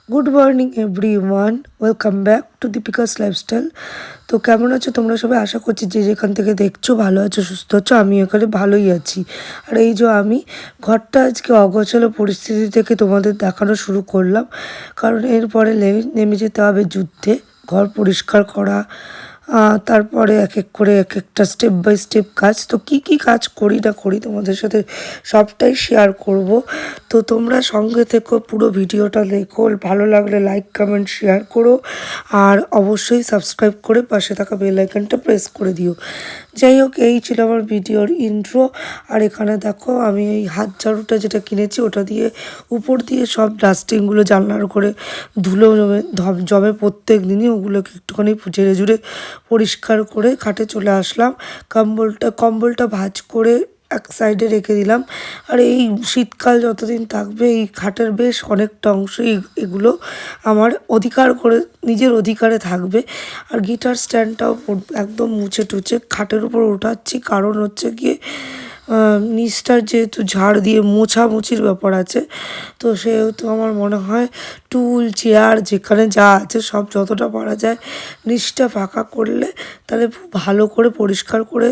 Good morning everyone, welcome back to Deepika's lifestyle. তো কেমন আছো তোমরা সবাই? আশা করছি যে যেখান থেকে দেখছো ভালো আছো, সুস্থ আছো। আমি এখানে ভালোই আছি। আর এই যে আমি ঘরটা আজকে অগোছালো পরিস্থিতি থেকে তোমাদের দেখানো শুরু করলাম, কারণ এরপরে নেমে যেতে হবে যুদ্ধে। ঘর পরিষ্কার করা, তারপরে এক এক করে এক একটা স্টেপ বাই স্টেপ কাজ। তো কি কি কাজ করি না করি তোমাদের সাথে সবটাই শেয়ার করব। তো তোমরা সঙ্গে থেকো, পুরো ভিডিওটা দেখো, ভালো লাগলে লাইক কমেন্ট শেয়ার করো, আর অবশ্যই সাবস্ক্রাইব করে পাশে থাকা বেল আইকনটা প্রেস করে দিও। যাই হোক, এই ছিল আমার ভিডিওর ইন্ট্রো। আর এখানে দেখো আমি এই হাত ঝাড়ুটা যেটা কিনেছি ওটা দিয়ে উপর দিয়ে সব ডাস্টিংগুলো, জানলার করে ধুলো জমে প্রত্যেক দিনই, ওগুলোকে একটুখানি ঝেড়ে ঝুড়ে পরিষ্কার করে খাটে চলে আসলাম। কম্বলটা ভাঁজ করে এক সাইডে রেখে দিলাম। আর এই শীতকাল যতদিন থাকবে এই খাটের বেশ অনেকটা অংশ এগুলো আমার নিজের অধিকারে থাকবে। আর গিটার স্ট্যান্ডটাও একদম মুছে টুছে খাটের উপর ওঠাচ্ছি, কারণ হচ্ছে গিয়ে নিচটার যেহেতু ঝাড় দিয়ে মোছামুছির ব্যাপার আছে, তো সেহেতু আমার মনে হয় টুল চেয়ার যেখানে যা আছে সব যতটা পারা যায় নিচটা ফাঁকা করলে তাহলে ভালো করে পরিষ্কার করে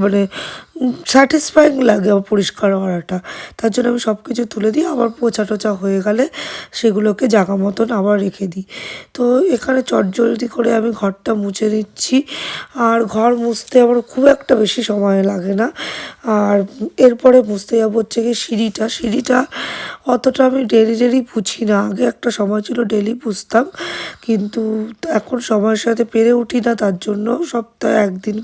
মানে স্যাটিসফাইং লাগে আমার পরিষ্কার করাটা। তার জন্য আমি সব কিছু তুলে দিই, আবার পোছা টোচা হয়ে গেলে সেগুলোকে জায়গা মতন আবার রেখে দিই। তো এখানে চটজলদি করে আমি ঘরটা মুছে দিচ্ছি। আর ঘর মুছতে আমার খুব একটা বেশি সময় লাগে না। আর এরপরে মুছতে যাবো হচ্ছে গিয়ে সিঁড়িটা অতটা আমি ডেলি পুছি না। আগে একটা সময় ছিল ডেলি পুছতাম, কিন্তু এখন সময়ের সাথে পেরে উঠি না, তার জন্য সপ্তাহে একদিন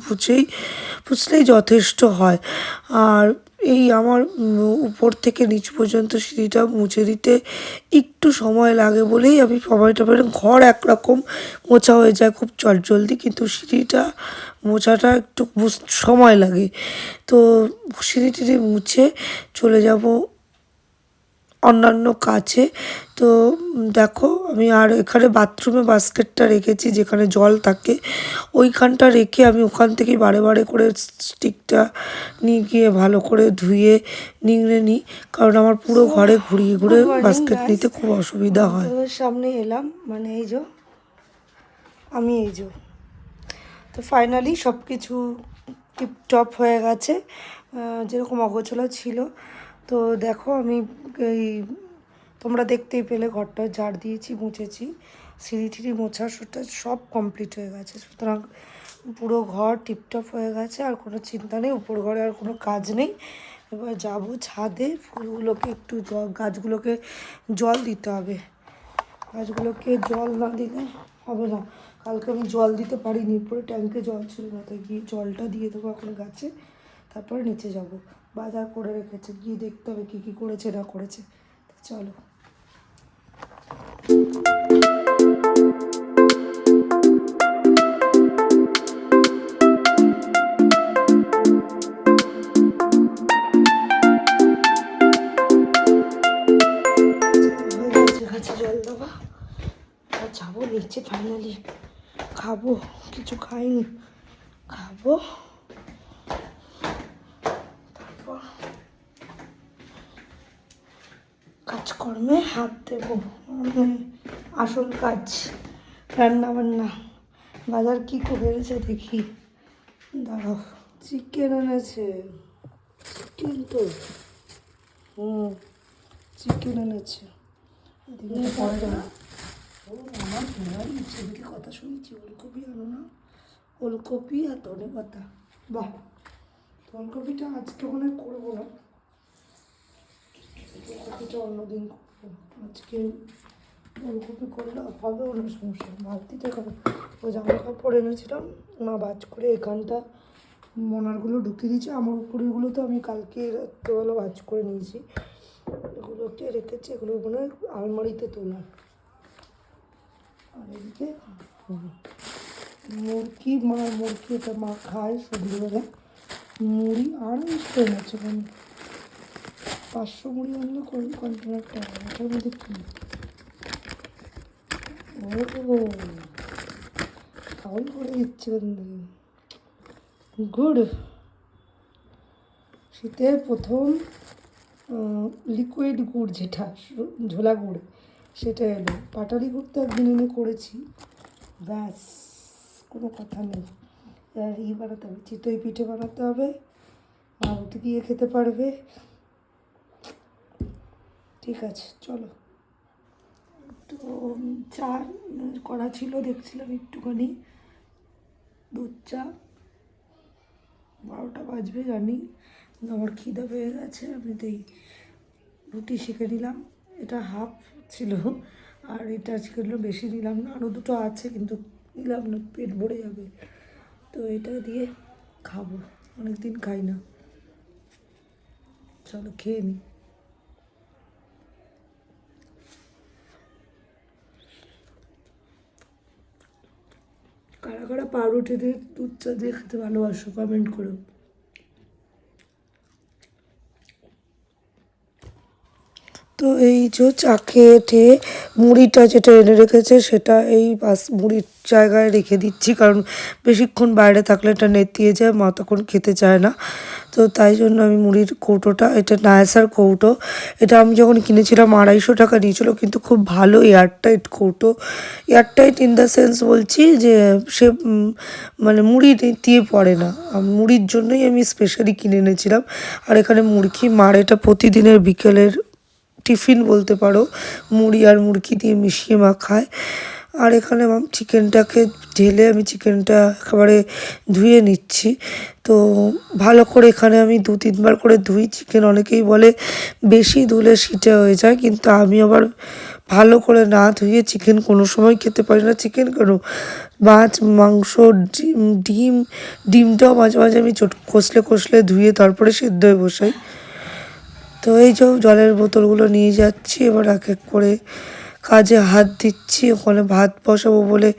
পুছলেই যথেষ্ট হয়। আর এই আমার উপর থেকে নিচ পর্যন্ত সিঁড়িটা মুছে দিতে একটু সময় লাগে বলেই আমি সময়টা পেলে, ঘর একরকম মোছা হয়ে যায় খুব চটজলদি, কিন্তু সিঁড়িটা মোছাটা একটু সময় লাগে। তো সিঁড়ি মুছে চলে যাব অন্যান্য কাছে। তো দেখো আমি আর এখানে বাথরুমে বাস্কেটটা রেখেছি যেখানে জল থাকে, ওইখানটা রেখে আমি ওখান থেকেই বারে করে স্টিকটা নিয়ে গিয়ে ভালো করে ধুয়ে নিংড়ে নিই, কারণ আমার পুরো ঘরে ঘুরিয়ে বাস্কেট নিতে খুব অসুবিধা হয়। সামনে এলাম, মানে আমি তো ফাইনালি সব কিছু টিপটপ হয়ে গেছে, যেরকম অগোছালো ছিল। তো দেখো আমি এই তোমরা দেখতেই পেলে ঘরটা ঝাড় দিয়েছি, মুছেছি, সিঁড়ি মোছা সব কমপ্লিট হয়ে গেছে। সুতরাং পুরো ঘর টিপটপ হয়ে গেছে, আর কোনো চিন্তা নেই, উপর ঘরে আর কোনো কাজ নেই। এবার যাবো ছাদে, গাছগুলোকে জল দিতে হবে। গাছগুলোকে জল না দিলে হবে না। কালকে আমি জল দিতে পারিনি, পুরো ট্যাঙ্কে জল ছিল না, তাই গিয়ে জলটা দিয়ে দেবো এখন গাছে, তারপরে নিচে যাব। বাজার করে রেখেছে, গিয়ে দেখতে হবে কী কী করেছে না করেছে। চলো। গাছে জল দেবো আর যাবো নিচে। ফাইনালি খাবো, কিছু খাইনি, খাবো, তারপর কাজকর্মে হাত দেবো। আসল কাজ রান্না বান্না। বাজার কী করে এনেছে দেখি, দাঁড়াও। চিকেন এনেছে, চিকেন তো চিকেন এনেছে। আমার তোমার ইচ্ছে কথা শুনছি, ওলকপি আনো না, ওলকপি আর ধনে পাতা। বাহ, ওলকপিটা আজকে মনে করবো না, ওলকপিটা অন্যদিন করবো। আজকে ওলকপি করলে হবে না, সমস্যা। বালতিতে ও জামা কাপড় এনেছিলাম মা বাজ করে এখানটা মনারগুলো ঢুকিয়ে দিয়েছে। আমার উপরেগুলো তো আমি কালকে রাত্রেবেলা ভাজ করে নিয়েছি, এগুলোকে রেখেছি, এগুলো মনে হয় আলমারিতে তোলা। আর এদিকে মুরগি এটা মা খায় সন্ধ্যেবেলা, মুড়ি আর মিষ্টি এনেছে, মানে 500 মুড়ি আনলে কন্টেনারটা হবে। এটার মধ্যে কী খাওয়াই করে দিচ্ছে গুড়। শীতের প্রথম লিকুইড গুড়, যেটা ঝোলা গুড়, সেটা এলো। পাটালি করতে একদিন এনে করেছি, ব্যাস কোনো কথা নেই। আর বানাতে হবে, চিতই পিঠে বানাতে হবে, মা রুটি দিয়ে খেতে পারবে। ঠিক আছে চলো। তো চা করা ছিল, দেখছিলাম একটুখানি, দুধ চা। 12টা বাজবে জানি, আমার খিদে পেয়ে গেছে। আমি তো এই রুটি শিখে নিলাম, এটা হাফ ছিল, আর এটা আজকে বেশি নিলাম না, আরও দুটো আছে কিন্তু নিলাম না, পেট ভরে যাবে। তো এটা দিয়ে খাবো, অনেকদিন খাই না। চলো খেয়ে নিই। কারা কারা পাউরুটি দিয়ে দুধ চা দিয়ে খেতে ভালোবাসো কমেন্ট করো। তো এই যে চা খেয়ে ঠেয়ে মুড়িটা যেটা এনে রেখেছে সেটা এই বাস মুড়ির জায়গায় রেখে দিচ্ছি, কারণ বেশিক্ষণ বাইরে থাকলে এটা নেতিয়ে যায়, মা তখন খেতে চায় না। তো তাই জন্য আমি মুড়ির কৌটোটা, এটা নায়াসার কৌটো, এটা আমি যখন কিনেছিলাম 250 টাকা নিয়েছিল, কিন্তু খুব ভালো এয়ারটাইট কৌটো। এয়ারটাইট ইন দ্য সেন্স বলছি যে সে মানে মুড়ি নেতিয়ে পড়ে না। মুড়ির জন্যই আমি স্পেশালি কিনে এনেছিলাম। আর এখানে মুরগি, মার এটা প্রতিদিনের বিকেলের টিফিন বলতে পারো, মুড়ি আর মুরগি দিয়ে মিশিয়ে মা খায়। আর এখানে চিকেনটাকে ঢেলে আমি চিকেনটা একেবারে ধুয়ে নিচ্ছি। তো ভালো করে এখানে আমি 2-3 বার করে ধুই চিকেন। অনেকেই বলে বেশি ধুলে সিটে হয়ে যায়, কিন্তু আমি আবার ভালো করে না ধুয়ে চিকেন কোনো সময় খেতে পারি না। চিকেন কেন, মাছ, মাংস, ডিমটাও মাঝে মাঝে আমি কষলে কষলে ধুয়ে তারপরে সিদ্ধ হয়ে বসাই। তো এই যে জলের বোতলগুলো নিয়ে যাচ্ছি, এবার এক এক করে কাজে হাত দিচ্ছি। ওখানে ভাত বসাবো বলে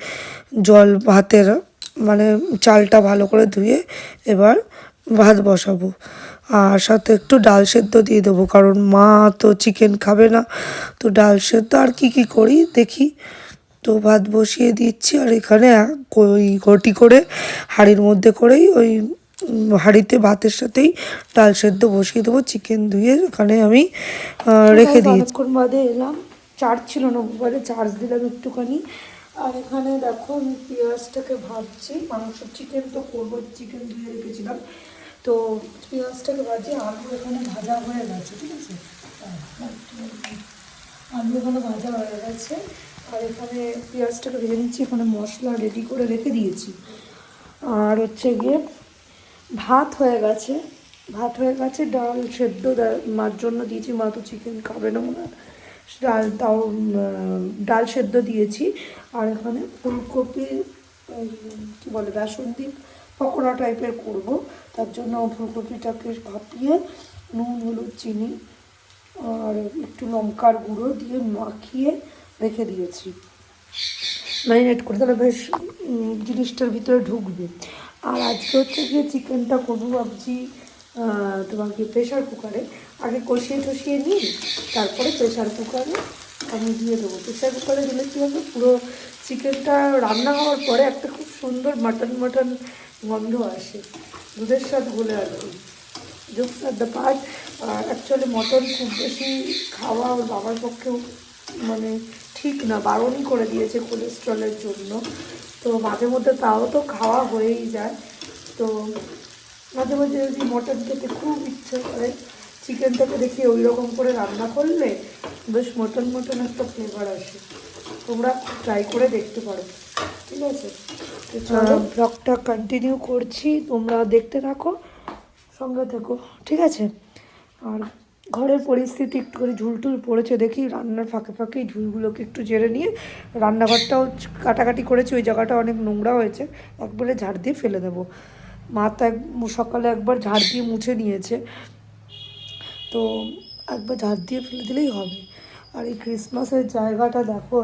ভাতের মানে চালটা ভালো করে ধুয়ে এবার ভাত বসাবো, আর সাথে একটু ডাল সেদ্ধ দিয়ে দেবো, কারণ মা তো চিকেন খাবে না। তো ডাল সেদ্ধ আর কি করি দেখি। তো ভাত বসিয়ে দিচ্ছি, আর এখানে ওই ঘটি করে হাঁড়ির মধ্যে করেই ওই হাঁড়িতে ভাতের সাথেই ডাল সেদ্ধ বসিয়ে দেবো। চিকেন ধুয়ে ওখানে আমি রেখে দিই। অনেকক্ষণ বাদে এলাম, চার্জ ছিল না মোবাইলে, চার্জ দিলাম একটুখানি। আর এখানে দেখো আমি পেঁয়াজটাকে ভাজছি, মাংস চিকেন তো করবো, চিকেন ধুয়ে রেখেছিলাম। তো পেঁয়াজটাকে ভাজি, আলু এখানে ভাজা হয়ে গেছে, ঠিক আছে, আলু এখানে ভাজা হয়ে গেছে। আর এখানে পেঁয়াজটাকে ভেজে নিচ্ছি, এখানে মশলা রেডি করে রেখে দিয়েছি। আর হচ্ছে গিয়ে ভাত হয়ে গেছে, ডাল সেদ্ধ মার জন্য দিয়েছি, মা তো চিকেন খাবে না মনে হয়, ডাল সেদ্ধ দিয়েছি। আর এখানে ফুলকপি কী বলে বেসন দিয়ে পকোড়া টাইপের করব, তার জন্য ফুলকপিটাকে ভাপিয়ে নুন, হলুদ, চিনি আর একটু লঙ্কার গুঁড়ো দিয়ে মাখিয়ে রেখে দিয়েছি, ম্যারিনেট করে, তাহলে বেশ জিনিসটার ভিতরে ঢুকবে। আর আজকে হচ্ছে গিয়ে চিকেনটা করবো ভাবছি তোমাকে প্রেশার কুকারে, আগে কষিয়ে টষিয়ে নিই, তারপরে প্রেশার কুকারে আমি দিয়ে দেবো। প্রেশার কুকারে দিলে কী হবে, পুরো চিকেনটা রান্না হওয়ার পরে একটা খুব সুন্দর মাটন গন্ধ আসে, দুধের স্বাদ বলে আর কি। Jokes at the part, actually mutton খুব বেশি খাওয়া ওর বাবার পক্ষেও মানে ঠিক না, বারণই করে দিয়েছে কোলেস্ট্রলের জন্য। তো মাঝে মধ্যে তাও তো খাওয়া হয়েই যায়। তো মাঝে মাঝে যদি মটন খেতে খুব ইচ্ছে করে, চিকেনটাকে দেখি ওই রকম করে রান্না করলে বেশ মটন একটা ফ্লেভার আসে। তোমরা ট্রাই করে দেখতে পারো, ঠিক আছে। তো চলো ব্লগটা কন্টিনিউ করছি, তোমরা দেখতে থাকো, সঙ্গে থেকো, ঠিক আছে। আর ঘরের পরিস্থিতি একটুখানি ঝুলটুল পড়েছে, দেখি রান্নার ফাঁকে ফাঁকেই ঝুলগুলোকে একটু ঝেড়ে নিয়ে, রান্নাঘরটাও কাটাকাটি করেছি, ওই জায়গাটা অনেক নোংরা হয়েছে, একবারে ঝাড় দিয়ে ফেলে দেবো। মা তো সকালে একবার ঝাড় দিয়ে মুছে নিয়েছে, তো একবার ঝাড় দিয়ে ফেলে দিলেই হবে। আর এই ক্রিসমাসের জায়গাটা দেখো,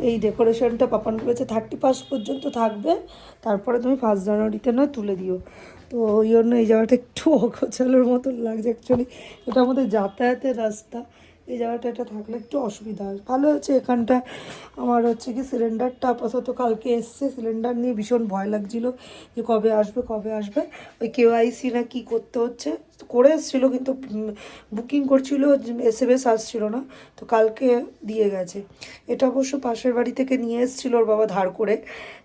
এই ডেকোরেশনটা পাপান করেছে, 31 পর্যন্ত থাকবে, তারপরে তুমি 1 জানুয়ারিতে নয় তুলে দিও। তো ওই জন্য এই জায়গাটা একটু অগোছালোর মতন লাগছে অ্যাকচুয়ালি, এটা আমাদের যাতায়াতের রাস্তা, এই জায়গাটা এটা থাকলে একটু অসুবিধা হয়। ভালো হচ্ছে এখানটা আমার হচ্ছে কি সিলিন্ডারটা আপাতত কালকে এসছে, সিলিন্ডার নিয়ে ভীষণ ভয় লাগছিলো যে কবে আসবে, ওই KYC না কি করতে হচ্ছে, করে এসেছিলো, কিন্তু বুকিং করছিল, SMS আসছিল না, তো কালকে দিয়ে গেছে। এটা অবশ্য পাশের বাড়ি থেকে নিয়ে এসেছিলো ওর বাবা ধার করে,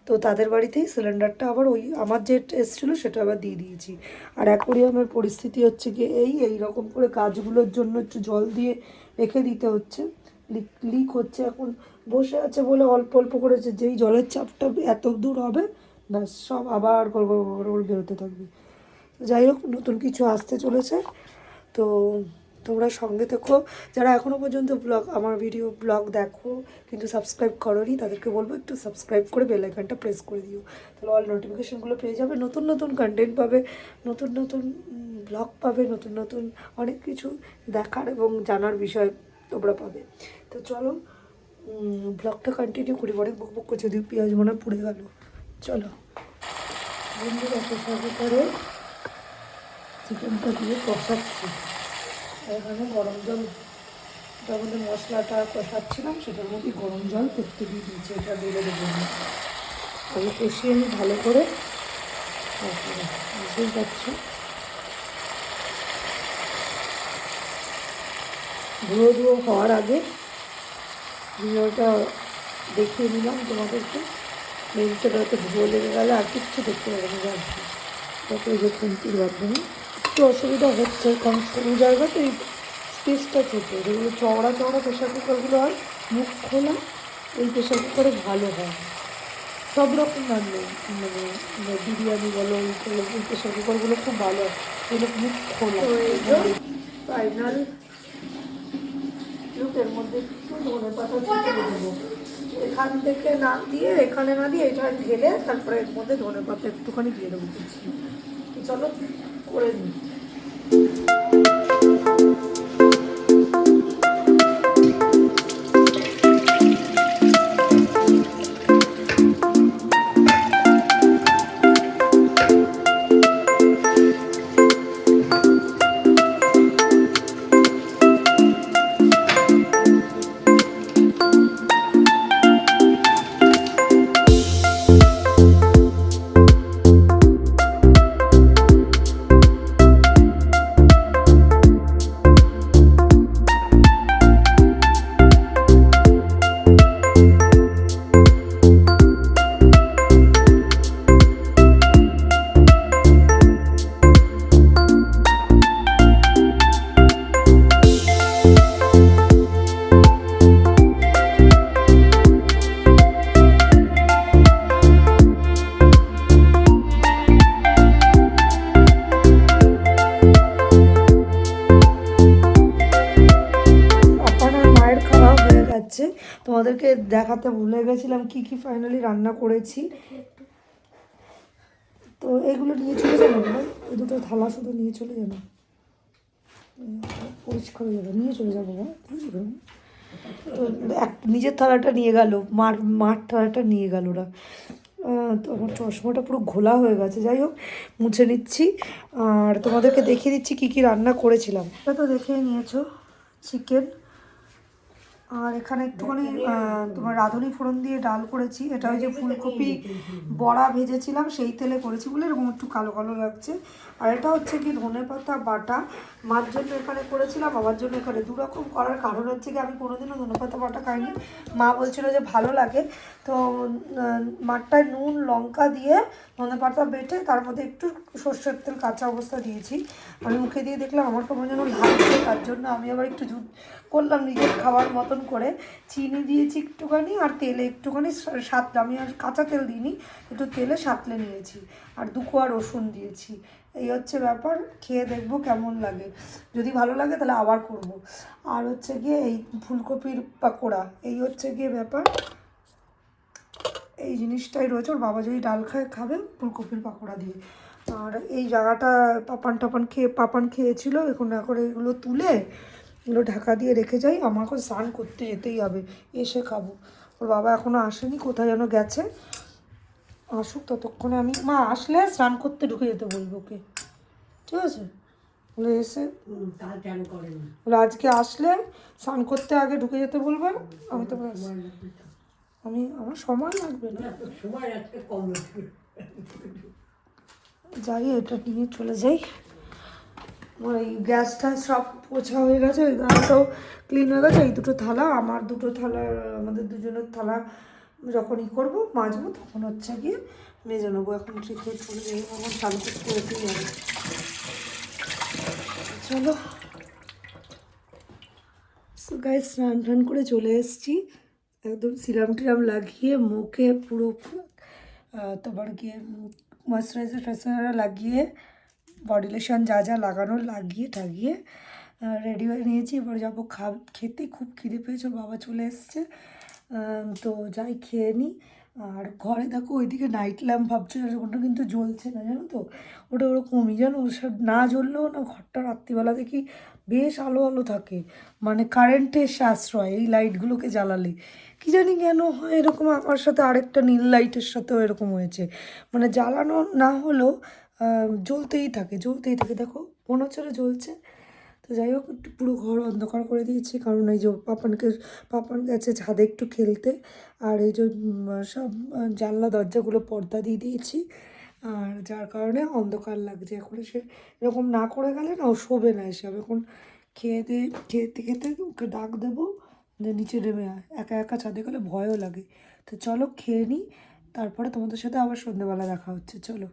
তো তাদের বাড়িতেই সিলিন্ডারটা আবার ওই আমার যে এসেছিলো সেটা আবার দিয়ে দিয়েছি। আর অ্যাকোয়ারিয়ামের পরিস্থিতি হচ্ছে কি এই রকম করে গাছগুলোর জন্য একটু জল দিয়ে রেখে দিতে হচ্ছে, লিক হচ্ছে, এখন বসে আছে বলে অল্প অল্প করেছে, যেই জলের চাপটা এত দূর হবে ব্যাস সব আবার গড় গড় গড় গড় বেরোতে থাকবে। যাই হোক, নতুন কিছু আসতে চলেছে, তো তোমরা সঙ্গে থেকো। যারা এখনও পর্যন্ত আমার ব্লগ দেখো কিন্তু সাবস্ক্রাইব করোনি, তাদেরকে বলবো একটু সাবস্ক্রাইব করে বেল আইকনটা প্রেস করে দিও, তাহলে অল নোটিফিকেশানগুলো পেয়ে যাবে, নতুন নতুন কন্টেন্ট পাবে, নতুন নতুন ব্লগ পাবে, নতুন নতুন অনেক কিছু দেখার এবং জানার বিষয় তোমরা পাবে। তো চলো ব্লগটা কন্টিনিউ করি, অনেক বক বক করছে, যদি পেঁয়াজ মনে পুড়ে গেল। চলো বন্ধুরা, সাথে করে চিকেনটা দিয়ে কষাচ্ছি, এখানে গরম জল, তার মধ্যে মশলাটা কষাচ্ছিলাম সেটার মধ্যে গরম জল করতে দিয়ে দিয়েছি, এটা ঢেলে দেবো না, আমি কষিয়ে নিই ভালো করে, তারপরে বুঝতেই পারছি ধুয়ো ধুয়ো হওয়ার আগে ভিডিওটা দেখিয়ে নিলাম তোমাদেরকে, লেন্সের হয়তো ধুয়ো লেগে গেলে আর কিচ্ছু দেখতে পাবে না, যাচ্ছি যাতে এই যে খুন্তির মাধ্যমে একটু অসুবিধা হচ্ছে, কারণ সরু জায়গা তো এই স্পেসটা ছোটো, যেগুলো চওড়া চওড়া প্রেশার কুকারগুলো হয় মুখ খোলা, এই প্রেশার কুকারে ভালো হয় সব রকম রান্না, মানে বিরিয়ানি বলো এইগুলো, এই প্রেশার কুকারগুলো খুব ভালো হয়, এগুলো মুখ খোলা। ফাইনাল লুকের মধ্যে একটু ধনে পাতা ছিটিয়ে দেবো, এখান থেকে না দিয়ে এখানে না দিয়ে এটা ঢেলে তারপরে এর মধ্যে ধনে পাতা একটুখানি দিয়ে দেবো, চলো করে নিই। তোমাদেরকে দেখাতে ভুলে গেছিলাম কি কি ফাইনালি রান্না করেছি, তো এগুলো নিয়ে চলে যাবো না, এই দুটো থালা শুধু নিয়ে চলে যাবো, পরিষ্কার হয়ে যাবে, নিয়ে চলে যাবো। তো নিজের থালাটা নিয়ে গেল, মার থালাটা নিয়ে গেল ওরা, তো আমার চশমাটা পুরো ঘোলা হয়ে গেছে, যাই হোক মুছে নিচ্ছি, আর তোমাদেরকে দেখিয়ে দিচ্ছি কি কি রান্না করেছিলাম। এটা তো দেখেই নিয়েছো, চিকেন, আর এখানে একটুখানি তোমার রাঁধুনি ফোড়ন দিয়ে ডাল করেছি, এটা ওই যে ফুলকপি বড়া ভেজেছিলাম সেই তেলে করেছি বলে এরকম একটু কালো কালো লাগছে, আর এটা হচ্ছে কি ধনেপাতা বাটা, মার জন্য এখানে করেছিলাম, আমার জন্য এখানে দুরকম করার কারণ হচ্ছে কি আমি কোনোদিনও ধনেপাতা বাটা খাইনি, মা বলছিল যে ভালো লাগে, তো মারটায় নুন লঙ্কা দিয়ে ধনেপাতা বেটে তার মধ্যে একটু সর্ষের তেল কাঁচা অবস্থা দিয়েছি, আমি মুখে দিয়ে দেখলাম আমার কেমন যেন লাগছে, তার জন্য আমি আবার একটু করলাম নিজের খাবার মতন করে, চিনি দিয়েছি একটুখানি আর তেলে একটুখানি সাতলে, আমি আর কাঁচা তেল দিইনি, একটু তেলে সাতলে নিয়েছি, আর 2 কোয়া রসুন দিয়েছি, এই হচ্ছে ব্যাপার, খেয়ে দেখবো কেমন লাগে, যদি ভালো লাগে তাহলে আবার করব। আর হচ্ছে গিয়ে এই ফুলকপির পাকোড়া, এই হচ্ছে গিয়ে ব্যাপার, এই জিনিসটাই রয়েছে, ওর বাবা যদি ডাল খাবে ফুলকপির পাকোড়া দিয়ে। আর এই জায়গাটা পাপান খেয়েছিল, এখন এগুলো তুলে এগুলো ঢাকা দিয়ে রেখে যাই, আমাকে স্নান করতে যেতেই হবে, এসে খাবো, ওর বাবা এখনও আসেনি, কোথায় যেন গেছে, আসুক ততক্ষণে আমি, মা আসলে স্নান করতে ঢুকে যেতে বলবো ওকে, ঠিক আছে, বলে এসে বলে আজকে আসলে স্নান করতে আগে ঢুকে যেতে বলবে, আমি তো আমার সময় লাগবে না, যাই এটা নিয়ে চলে যাই, ওই গ্যাসটা সব পোছা হয়ে গেছে, ওই গানটাও ক্লিন হয়ে গেছে। এই দুটো থালা আমার, দুটো থালা আমাদের দুজনের থালা যখন করবো মাজবো তখন হচ্ছে গিয়ে মেজে নেবো। এখন ট্রিটমেন্ট করে যাই, এখন চালু করতেই যাবে। চলো সো গাইস, স্নান টান করে চলে এসেছি, একদম সিরাম টিরাম লাগিয়ে মুখে পুরো তোমার গিয়ে ময়শ্চারাইজার টয়শ্চারাইজার লাগিয়ে বডি লোশন যা যা লাগানোর লাগিয়ে টাগিয়ে রেডি হয়ে নিয়েছি। এবার যাবো খেতে, খুব খিদে পেয়েছে, বাবা চলে এসছে। তো যাই খেয়ে নিই। আর ঘরে দেখো ওইদিকে নাইট ল্যাম্প ভাবছো, ওটা কিন্তু জ্বলছে না জানো তো, ওটা ওরকমই জানো, ওসব না জ্বললেও না ঘরটা রাত্রিবেলা দেখি বেশ আলো আলো থাকে, মানে কারেন্টের সাশ্রয় এই লাইটগুলোকে জ্বালালে। কি জানি কেন হয় এরকম, আমার সাথে আরেকটা নীল লাইটের সাথেও এরকম হয়েছে, মানে জ্বালানো না হলেও জ্বলতেই থাকে জ্বলতেই থাকে, দেখো মনে হচ্ছে জ্বলছে। তো যাই হোক, একটু পুরো ঘর অন্ধকার করে দিয়েছি, কারণ এই যে পাপান গেছে ছাদে একটু খেলতে। আর এই যে সব জানলা দরজাগুলো পর্দা দিয়ে দিয়েছি, আর যার কারণে অন্ধকার লাগছে। এখন সে এরকম না করে গেলে না ও শোবে না, এসব এখন খেতে খেতে ওকে ডাক দেবো যে নিচে নেমে আয়, একা একা ছাদে গেলে ভয়ও লাগে। তো চলো খেয়ে নিই, তারপরে তোমাদের সাথে আবার সন্ধ্যেবেলা দেখা হচ্ছে, চলো।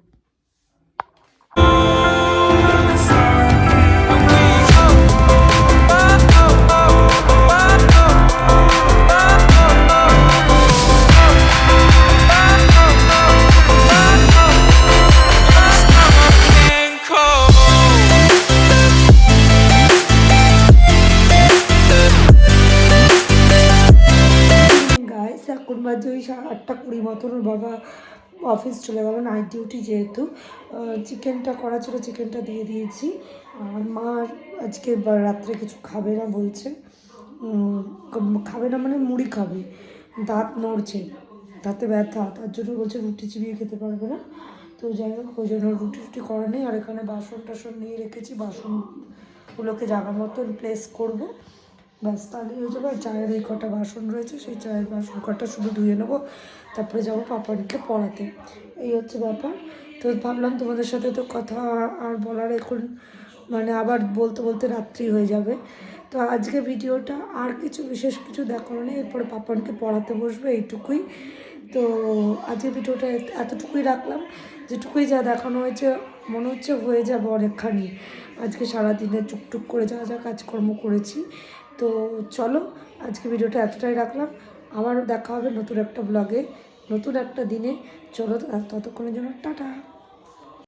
গাইস, এখন বাজে ওই 8:20 মতন, ওর বাবা অফিস চলে গেল, নাইট ডিউটি যেহেতু। চিকেনটা করা ছিল, চিকেনটা দিয়ে দিয়েছি। আর মা আজকে রাত্রে কিছু খাবে না বলছে, খাবে না মানে মুড়ি খাবে, দাঁত নড়ছে, দাঁতে ব্যথা, তার জন্য বলছে রুটি চিবিয়ে খেতে পারবে না। তো যাই হোক, ওই জন্য রুটি করা নেই। আর এখানে বাসন টাসন নিয়ে রেখেছি, বাসনগুলোকে জায়গা মতন প্লেস করবো, ব্যাস তাহলেই হয়ে যাবে। আর চায়ের এই কটা বাসন রয়েছে, সেই চায়ের বাসন কটা শুধু ধুয়ে নেবো, তারপরে যাবো পাপানকে পড়াতে। এই হচ্ছে ব্যাপার। তো ভাবলাম তোমাদের সাথে তো কথা আর বলার এখন মানে আবার বলতে বলতে রাত্রি হয়ে যাবে। তো আজকে ভিডিওটা আর কিছু বিশেষ কিছু দেখানো নেই, এরপরে পাপানকে পড়াতে বসবে, এইটুকুই। তো আজকে ভিডিওটা এতটুকুই রাখলাম, যেটুকুই যা দেখানো হয়েছে মনে হচ্ছে হয়ে যাবে অনেকখানি। আজকে সারাদিনে টুকটুক করে যা যা কাজকর্ম করেছি। তো চলো, আজকে ভিডিওটা এতটাই রাখলাম, আবারও দেখা হবে নতুন একটা ব্লগে, নতুন একটা দিনে। চলো ততক্ষণের জন্য টাটা।